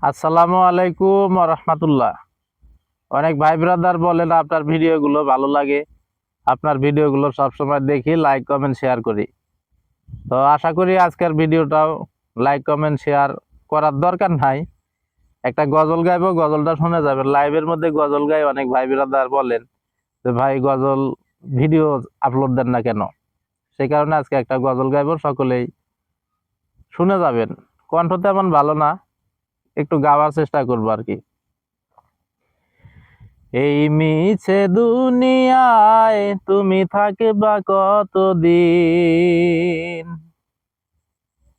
আসসালামু আলাইকুম রহমতুল্লাহ। অনেক ভাই ব্রাদার বলেন আপনার ভিডিওগুলো ভালো লাগে, আপনার ভিডিওগুলো সবসময় দেখি, লাইক কমেন্ট শেয়ার করি। তো আশা করি আজকের ভিডিওটাও লাইক কমেন্ট শেয়ার করার দরকার নাই। একটা গজল গাইবো, গজলটা শুনে যাবেন। লাইভের মধ্যে গজল গাই অনেক ভাই ব্রাদার বলেন যে ভাই গজল ভিডিও আপলোড দেন না কেন। সেই কারণে আজকে একটা গজল গাইবো, সকলেই শুনে যাবেন। কণ্ঠ তেমন ভালো না, একটু গাওয়ার চেষ্টা করবো আর কি। এই মিছে দুনিয়ায় তুমি থাকবা কতদিন?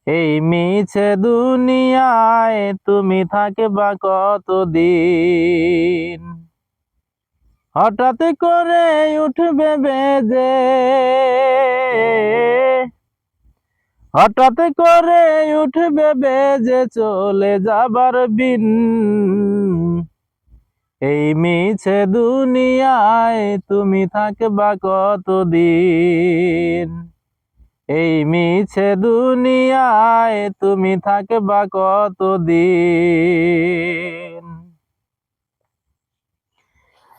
এই মিছে দুনিয়ায় তুমি থাকবা কতদিন? হঠাৎ করে উঠবে বেজে, হঠাৎ করে উঠবে বেজে চলে যাবার বিন। এই মিছে দুনিয়ায় তুমি থাকবা কতদিন? এই মিছে দুনিয়ায় তুমি থাকবা কতদিন?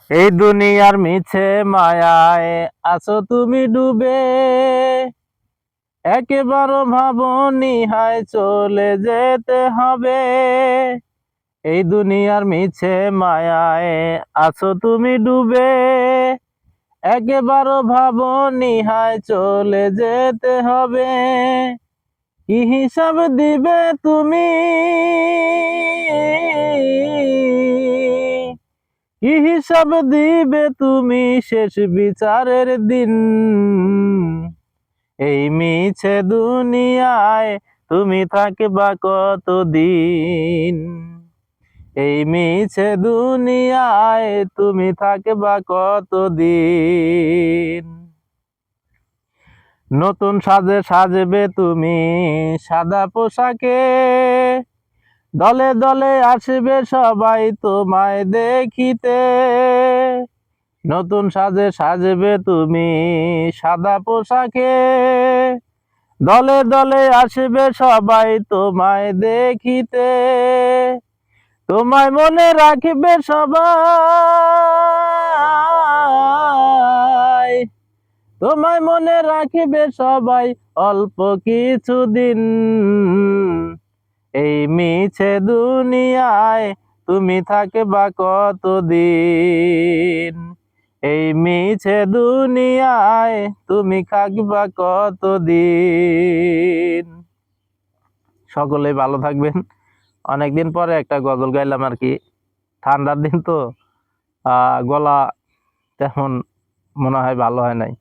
এই দুনিয়ার মিছে মায়ায় আছো তুমি ডুবে, একেবারও ভাবনি হায় চলে যেতে হবে। এই দুনিয়ার মিছে মায়ায় আছো তুমি ডুবে, একেবারও ভাবনি হায় চলে যেতে হবে। কি হিসাব দিবে তুমি, কি হিসাব দিবে তুমি শেষ বিচারের দিন? এই মিছে দুনিয়ায় তুমি থাকবা কতদিন? এই মিছে দুনিয়ায় তুমি থাকবা কতদিন? নতুন সাজে সাজবে তুমি সাদা পোশাকে, দলে দলে আসবে সবাই তোমায় দেখিতে। নতুন সাজে সাজবে তুমি সাদা পোশাকে, দলে দলে আসবে সবাই তোমায় দেখিতে। তোমায় মনে রাখবে সবাই, তোমায় মনে রাখবে সবাই অল্প কিছুদিন। এই মিছে দুনিয়ায় তুমি থাকবা কতদিন? এই মিছে দুনিয়ায় তুমি থাকবা কতদিন? সকলে ভালো থাকবেন। অনেকদিন পরে একটা গজল গাইলাম আর কি। ঠান্ডার দিন তো গলা তেমন মনে হয় ভালো হয় নাই।